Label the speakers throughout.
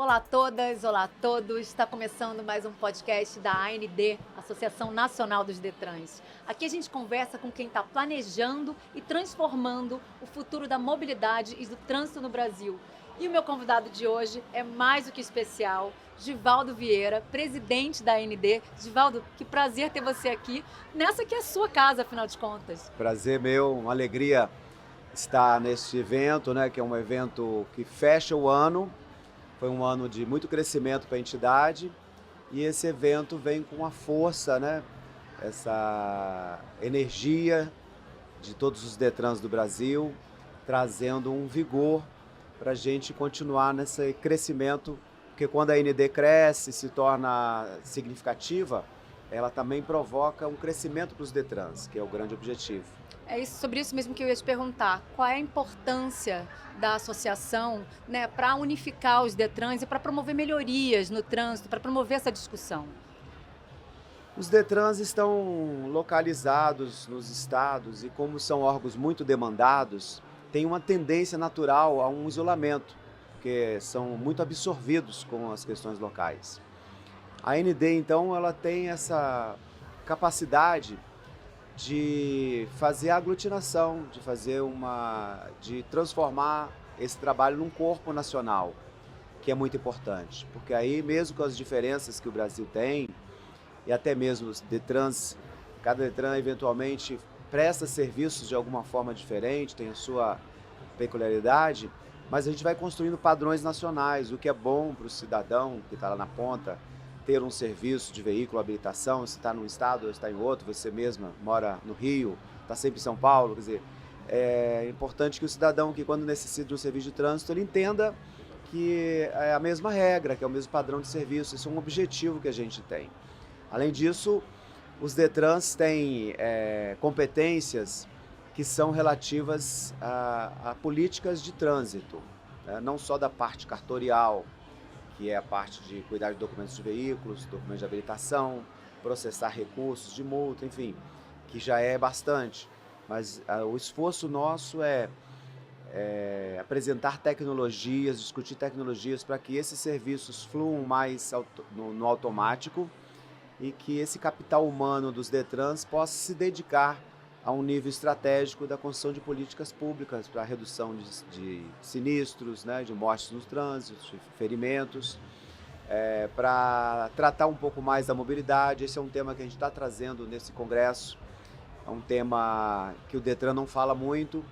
Speaker 1: Olá a todas, olá a todos. Está começando mais um podcast da AND, Associação Nacional dos Detrans. Aqui a gente conversa com quem está planejando e transformando o futuro da mobilidade e do trânsito no Brasil. E o meu convidado de hoje é mais do que especial, Givaldo Vieira, presidente da AND. Givaldo, que prazer ter você aqui, nessa que é a sua casa, afinal de contas.
Speaker 2: Prazer meu, uma alegria estar neste evento, né, que é um evento que fecha o ano. Foi um ano de muito crescimento para a entidade e esse evento vem com a força, né, essa energia de todos os Detrans do Brasil, trazendo um vigor para a gente continuar nesse crescimento, porque quando a AND cresce, se torna significativa, ela também provoca um crescimento para os Detrans, que é o grande objetivo.
Speaker 1: Sobre isso mesmo que eu ia te perguntar. Qual é a importância da associação, né, para unificar os Detrans e para promover melhorias no trânsito, para promover essa discussão?
Speaker 2: Os Detrans estão localizados nos estados e, como são órgãos muito demandados, tem uma tendência natural a um isolamento, porque são muito absorvidos com as questões locais. A AND, então, ela tem essa capacidade de fazer a aglutinação, de transformar esse trabalho num corpo nacional, que é muito importante, porque aí mesmo com as diferenças que o Brasil tem, e até mesmo os Detrans, cada Detran eventualmente presta serviços de alguma forma diferente, tem a sua peculiaridade, mas a gente vai construindo padrões nacionais, o que é bom para o cidadão que está lá na ponta, ter um serviço de veículo, habilitação, se está num estado ou está em outro, você mesma mora no Rio, está sempre em São Paulo, quer dizer, é importante que o cidadão que quando necessita de um serviço de trânsito, ele entenda que é a mesma regra, que é o mesmo padrão de serviço, isso é um objetivo que a gente tem. Além disso, os Detrans têm competências que são relativas a políticas de trânsito, né? Não só da parte cartorial, que é a parte de cuidar de documentos de veículos, documentos de habilitação, processar recursos de multa, enfim, que já é bastante. Mas o esforço nosso é apresentar tecnologias, discutir tecnologias para que esses serviços fluam mais no automático e que esse capital humano dos Detrans possa se dedicar a um nível estratégico da construção de políticas públicas para a redução de sinistros, né, de mortes no trânsito, de ferimentos, para tratar um pouco mais da mobilidade. Esse é um tema que a gente está trazendo nesse congresso, é um tema que o Detran não fala muito,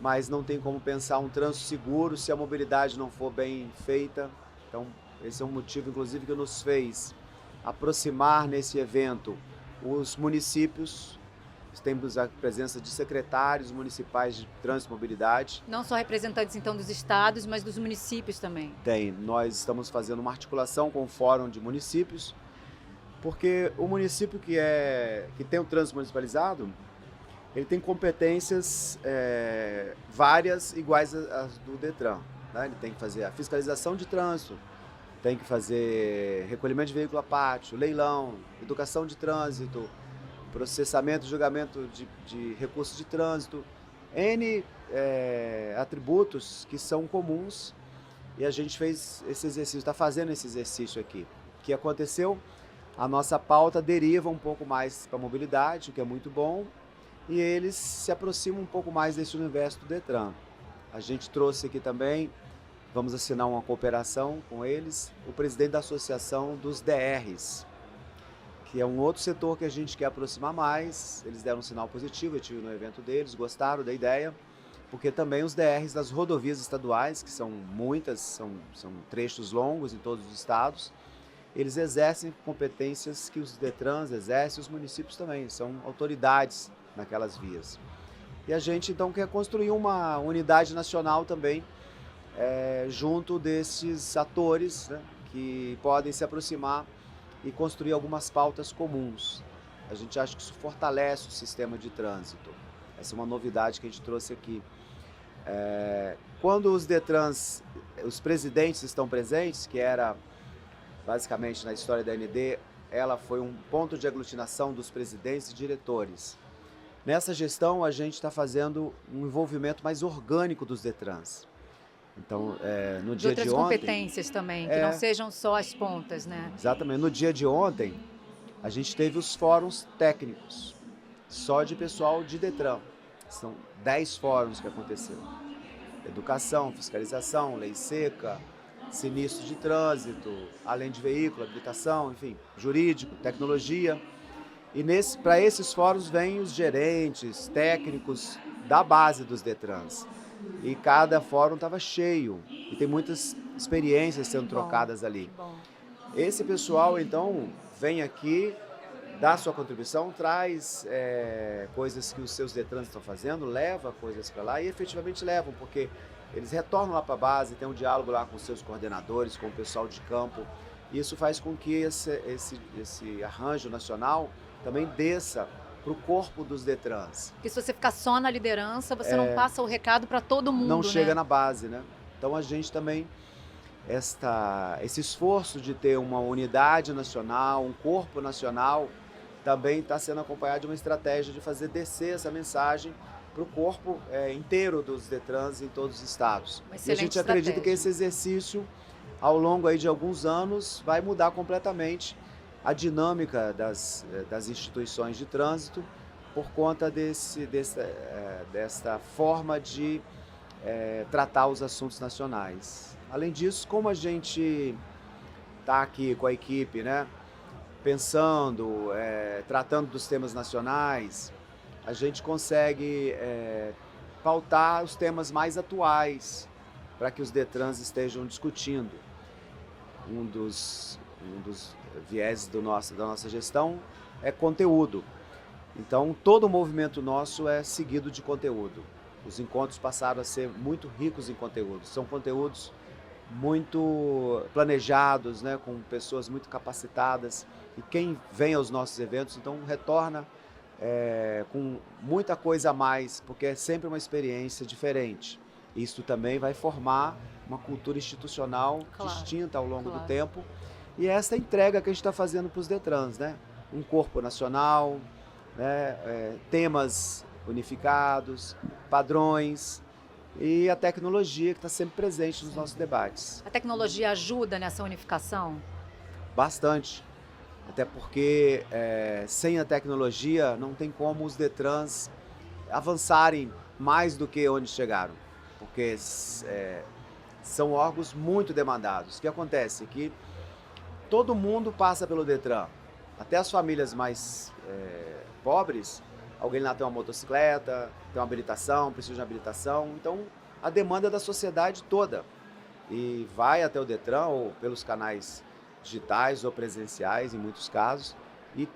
Speaker 2: mas não tem como pensar um trânsito seguro se a mobilidade não for bem feita. Então, esse é um motivo, inclusive, que nos fez aproximar nesse evento os municípios. Temos a presença de secretários municipais de trânsito e mobilidade.
Speaker 1: Não só representantes, então, dos estados, mas dos municípios também.
Speaker 2: Nós estamos fazendo uma articulação com o Fórum de Municípios, porque o município que tem o trânsito municipalizado, ele tem competências várias iguais às do Detran, né? Ele tem que fazer a fiscalização de trânsito, tem que fazer recolhimento de veículo a pátio, leilão, educação de trânsito, processamento e julgamento de recursos de trânsito, N atributos que são comuns, e a gente fez esse exercício, está fazendo esse exercício aqui. O que aconteceu? A nossa pauta deriva um pouco mais para a mobilidade, o que é muito bom, e eles se aproximam um pouco mais desse universo do Detran. A gente trouxe aqui também, vamos assinar uma cooperação com eles, o presidente da Associação dos DRs, que é um outro setor que a gente quer aproximar mais. Eles deram um sinal positivo, eu estive no evento deles, gostaram da ideia, porque também os DRs das rodovias estaduais, que são muitas, são trechos longos em todos os estados, eles exercem competências que os Detrans exercem, os municípios também, são autoridades naquelas vias. E a gente então quer construir uma unidade nacional também, junto desses atores, né, que podem se aproximar e construir algumas pautas comuns. A gente acha que isso fortalece o sistema de trânsito. Essa é uma novidade que a gente trouxe aqui. Quando os Detrans, os presidentes estão presentes, que era basicamente na história da AND, ela foi um ponto de aglutinação dos presidentes e diretores. Nessa gestão, a gente está fazendo um envolvimento mais orgânico dos Detrans. Então, no
Speaker 1: De
Speaker 2: dia
Speaker 1: outras
Speaker 2: de ontem,
Speaker 1: competências também, que não sejam só as pontas, né?
Speaker 2: exatamente, no dia de ontem, a gente teve os fóruns técnicos, só de pessoal de Detran. São 10 fóruns que aconteceram. Educação, fiscalização, lei seca, sinistro de trânsito, além de veículo, habilitação, enfim, jurídico, tecnologia. E para esses fóruns vêm os gerentes, técnicos da base dos Detrans. E cada fórum estava cheio. E tem muitas experiências sendo trocadas ali.
Speaker 1: Bom.
Speaker 2: Esse pessoal, então, vem aqui, dá sua contribuição, traz coisas que os seus Detrans estão fazendo, leva coisas para lá e efetivamente levam, porque eles retornam lá para a base, tem um diálogo lá com os seus coordenadores, com o pessoal de campo. Isso faz com que esse arranjo nacional também desça para o corpo dos Detrans.
Speaker 1: Porque se você ficar só na liderança, você não passa o recado para todo mundo,
Speaker 2: não chega
Speaker 1: né?
Speaker 2: na base, né? Então a gente também, esse esforço de ter uma unidade nacional, um corpo nacional, também está sendo acompanhado de uma estratégia de fazer descer essa mensagem para o corpo inteiro dos Detrans em todos os estados. E a gente acredita que esse exercício, ao longo aí de alguns anos, vai mudar completamente a dinâmica das instituições de trânsito por conta dessa forma de tratar os assuntos nacionais. Além disso, como a gente está aqui com a equipe, né, pensando, tratando dos temas nacionais, a gente consegue pautar os temas mais atuais para que os Detrans estejam discutindo. Um dos vieses da nossa gestão é conteúdo. Então, todo o movimento nosso é seguido de conteúdo. Os encontros passaram a ser muito ricos em conteúdo. São conteúdos muito planejados, né, com pessoas muito capacitadas. E quem vem aos nossos eventos, então, retorna com muita coisa a mais, porque é sempre uma experiência diferente. Isso também vai formar uma cultura institucional distinta ao longo do tempo. E essa entrega que a gente está fazendo para os Detrans, né? Um corpo nacional, né? Temas unificados, padrões e a tecnologia que está sempre presente nos nossos debates.
Speaker 1: A tecnologia ajuda nessa unificação?
Speaker 2: Bastante. Até porque sem a tecnologia não tem como os Detrans avançarem mais do que onde chegaram. Porque são órgãos muito demandados. O que acontece? Que todo mundo passa pelo Detran. Até as famílias mais pobres, alguém lá tem uma motocicleta, tem uma habilitação, precisa de uma habilitação. Então, a demanda é da sociedade toda. E vai até o Detran, ou pelos canais digitais ou presenciais, em muitos casos, e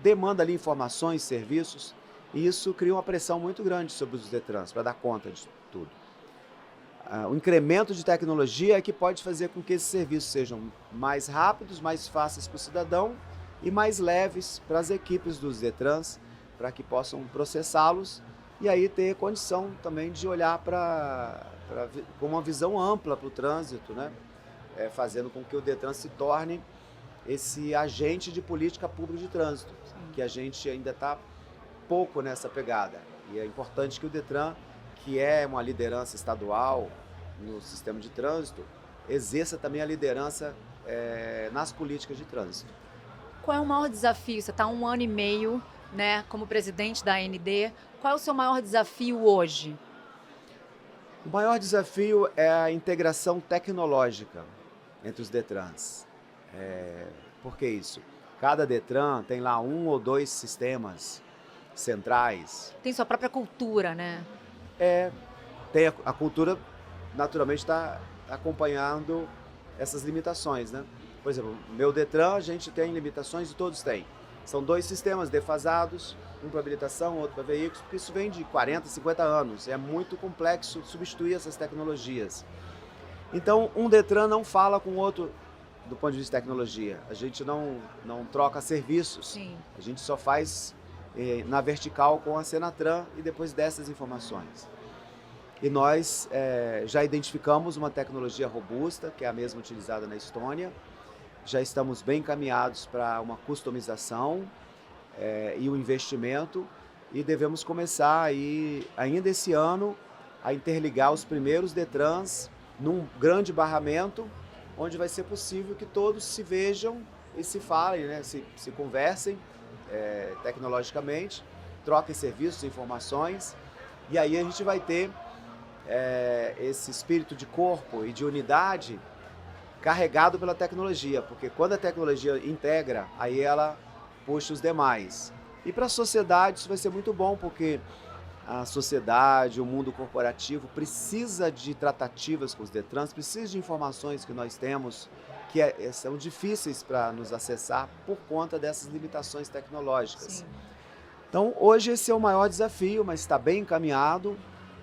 Speaker 2: demanda ali informações, serviços, e isso cria uma pressão muito grande sobre os Detrans, para dar conta de tudo. O incremento de tecnologia é que pode fazer com que esses serviços sejam mais rápidos, mais fáceis para o cidadão e mais leves para as equipes dos Detrans, para que possam processá-los e aí ter condição também de olhar com uma visão ampla para o trânsito, né? Fazendo com que o Detran se torne esse agente de política pública de trânsito, que a gente ainda está pouco nessa pegada. E é importante que o Detran, que é uma liderança estadual no sistema de trânsito, exerça também a liderança nas políticas de trânsito.
Speaker 1: Qual é o maior desafio? Você está há 1 ano e meio, né, como presidente da AND. Qual é o seu maior desafio hoje?
Speaker 2: O maior desafio é a integração tecnológica entre os Detrans. Por que isso? Cada Detran tem lá 1 ou 2 sistemas centrais.
Speaker 1: Tem sua própria cultura, né?
Speaker 2: Tem a cultura, naturalmente, está acompanhando essas limitações, né? Por exemplo, meu Detran, a gente tem limitações e todos têm. São 2 sistemas defasados, um para habilitação, outro para veículos, porque isso vem de 40, 50 anos. É muito complexo substituir essas tecnologias. Então, um Detran não fala com o outro do ponto de vista de tecnologia. A gente não troca serviços.
Speaker 1: Sim.
Speaker 2: A gente só faz na vertical com a Senatran e depois dessas informações. E nós já identificamos uma tecnologia robusta, que é a mesma utilizada na Estônia. Já estamos bem encaminhados para uma customização e um investimento. E devemos começar aí, ainda esse ano, a interligar os primeiros Detrans num grande barramento, onde vai ser possível que todos se vejam e se falem, né? Se conversem tecnologicamente, troquem serviços, informações, e aí a gente vai ter esse espírito de corpo e de unidade carregado pela tecnologia, porque quando a tecnologia integra, aí ela puxa os demais. E para a sociedade isso vai ser muito bom, porque a sociedade, o mundo corporativo precisa de tratativas com os Detrans, precisa de informações que nós temos que são difíceis para nos acessar por conta dessas limitações tecnológicas.
Speaker 1: Sim.
Speaker 2: Então, hoje esse é o maior desafio, mas está bem encaminhado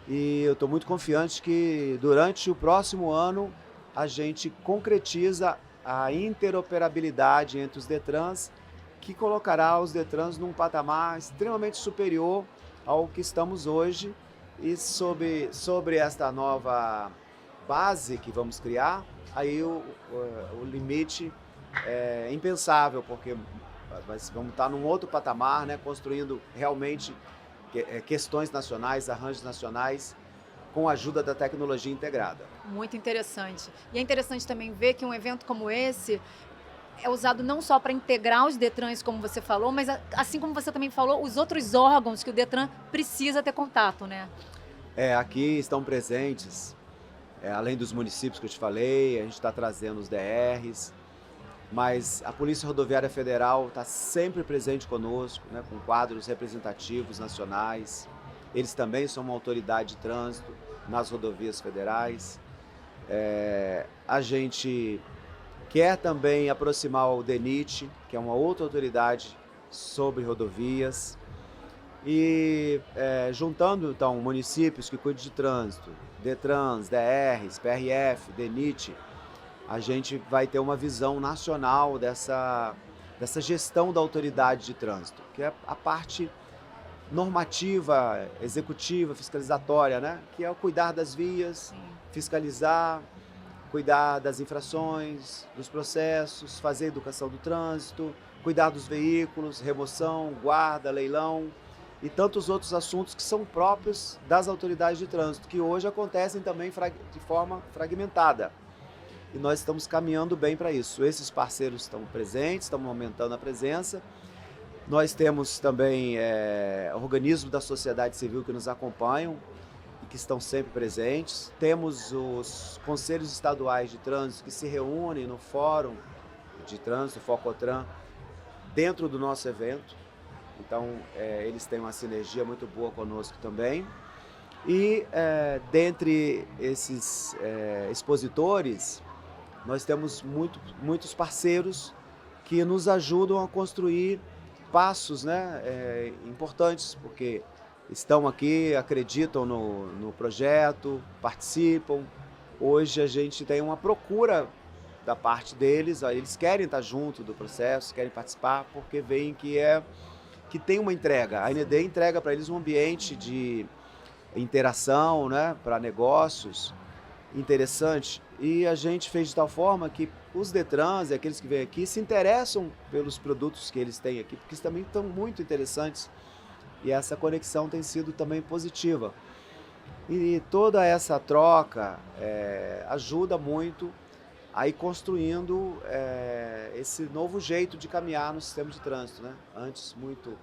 Speaker 2: e eu estou muito confiante que durante o próximo ano a gente concretiza a interoperabilidade entre os Detrans, que colocará os Detrans num patamar extremamente superior ao que estamos hoje, e sobre esta nova base que vamos criar, aí o limite é impensável, porque vamos estar num outro patamar, né, construindo realmente questões nacionais, arranjos nacionais, com a ajuda da tecnologia integrada.
Speaker 1: Muito interessante. E é interessante também ver que um evento como esse é usado não só para integrar os Detrans, como você falou, mas assim como você também falou, os outros órgãos que o Detran precisa ter contato, né?
Speaker 2: Aqui estão presentes, além dos municípios que eu te falei, a gente está trazendo os DRs, mas a Polícia Rodoviária Federal está sempre presente conosco, né, com quadros representativos nacionais. Eles também são uma autoridade de trânsito nas rodovias federais. A gente quer também aproximar o DENIT, que é uma outra autoridade sobre rodovias, e juntando então municípios que cuidam de trânsito, Detrans, DRs, PRF, DENIT, a gente vai ter uma visão nacional dessa gestão da autoridade de trânsito, que é a parte normativa, executiva, fiscalizatória, né? Que é o cuidar das vias,
Speaker 1: Sim.
Speaker 2: fiscalizar, cuidar das infrações, dos processos, fazer educação do trânsito, cuidar dos veículos, remoção, guarda, leilão e tantos outros assuntos que são próprios das autoridades de trânsito, que hoje acontecem também de forma fragmentada. E nós estamos caminhando bem para isso. Esses parceiros estão presentes, estamos aumentando a presença. Nós temos também organismos da sociedade civil que nos acompanham e que estão sempre presentes. Temos os conselhos estaduais de trânsito que se reúnem no Fórum de Trânsito, Focotran, dentro do nosso evento. Então, eles têm uma sinergia muito boa conosco também. E, dentre esses expositores, nós temos muitos parceiros que nos ajudam a construir passos, né, importantes, porque estão aqui, acreditam no projeto, participam. Hoje a gente tem uma procura da parte deles, eles querem estar junto do processo, querem participar, porque veem que tem uma entrega. A AND entrega para eles um ambiente de interação, né, para negócios interessante, e a gente fez de tal forma que os Detrans e aqueles que vêm aqui se interessam pelos produtos que eles têm aqui, porque também estão muito interessantes, e essa conexão tem sido também positiva. E toda essa troca ajuda muito a ir construindo esse novo jeito de caminhar no sistema de trânsito, né? Antes muito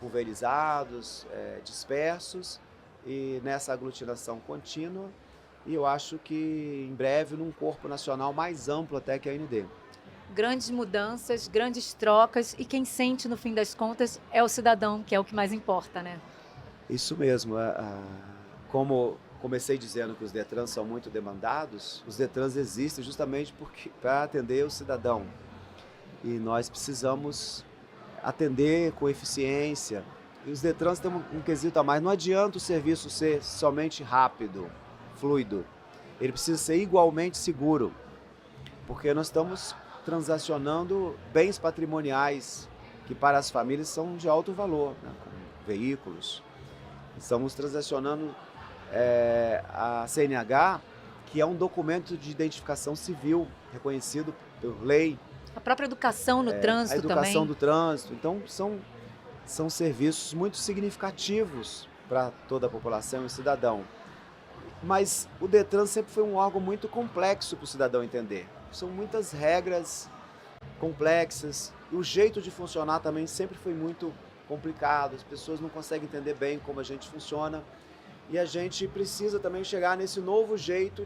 Speaker 2: pulverizados, dispersos, e nessa aglutinação contínua, e eu acho que em breve num corpo nacional mais amplo até que a AND.
Speaker 1: Grandes mudanças, grandes trocas, e quem sente no fim das contas é o cidadão, que é o que mais importa, né?
Speaker 2: Isso mesmo. Como comecei dizendo que os Detrans são muito demandados, os Detrans existem justamente para atender o cidadão. E nós precisamos atender com eficiência. E os Detrans têm um quesito a mais. Não adianta o serviço ser somente rápido, fluido. Ele precisa ser igualmente seguro, porque nós estamos transacionando bens patrimoniais que para as famílias são de alto valor, né? Como veículos. Estamos transacionando a CNH, que é um documento de identificação civil reconhecido por lei.
Speaker 1: A própria educação no trânsito também. A educação
Speaker 2: do trânsito. Então, são serviços muito significativos para toda a população e o cidadão. Mas o Detran sempre foi um órgão muito complexo para o cidadão entender. São muitas regras complexas. E o jeito de funcionar também sempre foi muito complicado. As pessoas não conseguem entender bem como a gente funciona. E a gente precisa também chegar nesse novo jeito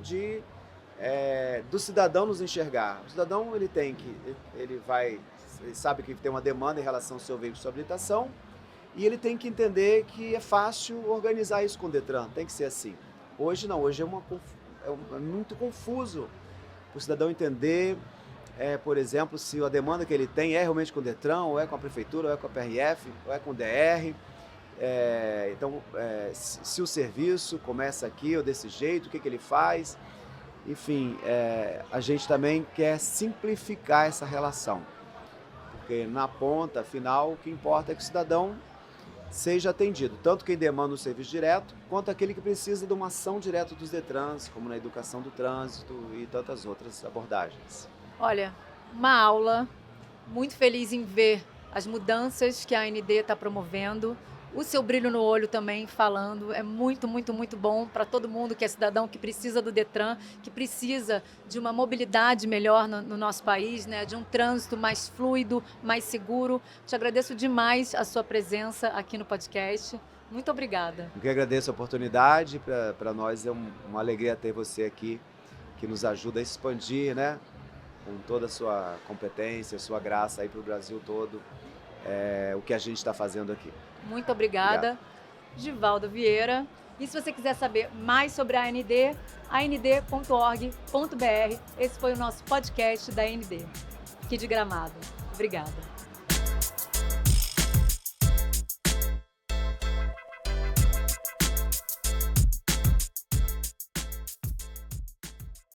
Speaker 2: do cidadão nos enxergar. O cidadão ele sabe que tem uma demanda em relação ao seu veículo de sua habilitação e ele tem que entender que é fácil organizar isso com o Detran, tem que ser assim. Hoje não, hoje é muito confuso para o cidadão entender, por exemplo, se a demanda que ele tem é realmente com o Detran, ou é com a prefeitura, ou é com a PRF, ou é com o DR. Então, se o serviço começa aqui ou desse jeito, o que ele faz? Enfim, a gente também quer simplificar essa relação, porque na ponta final o que importa é que o cidadão seja atendido, tanto quem demanda o serviço direto, quanto aquele que precisa de uma ação direta dos Detrans, como na educação do trânsito e tantas outras abordagens.
Speaker 1: Olha, uma aula, muito feliz em ver as mudanças que a AND está promovendo, o seu brilho no olho também falando, é muito, muito, muito bom para todo mundo que é cidadão, que precisa do Detran, que precisa de uma mobilidade melhor no nosso país, né? De um trânsito mais fluido, mais seguro. Te agradeço demais a sua presença aqui no podcast. Muito obrigada.
Speaker 2: Eu que agradeço a oportunidade, para nós é uma alegria ter você aqui, que nos ajuda a expandir, né? Com toda a sua competência, a sua graça aí para o Brasil todo, o que a gente está fazendo aqui.
Speaker 1: Muito obrigada, Givaldo Vieira. E se você quiser saber mais sobre a AND, and.org.br. Esse foi o nosso podcast da AND, aqui de Gramado. Obrigada.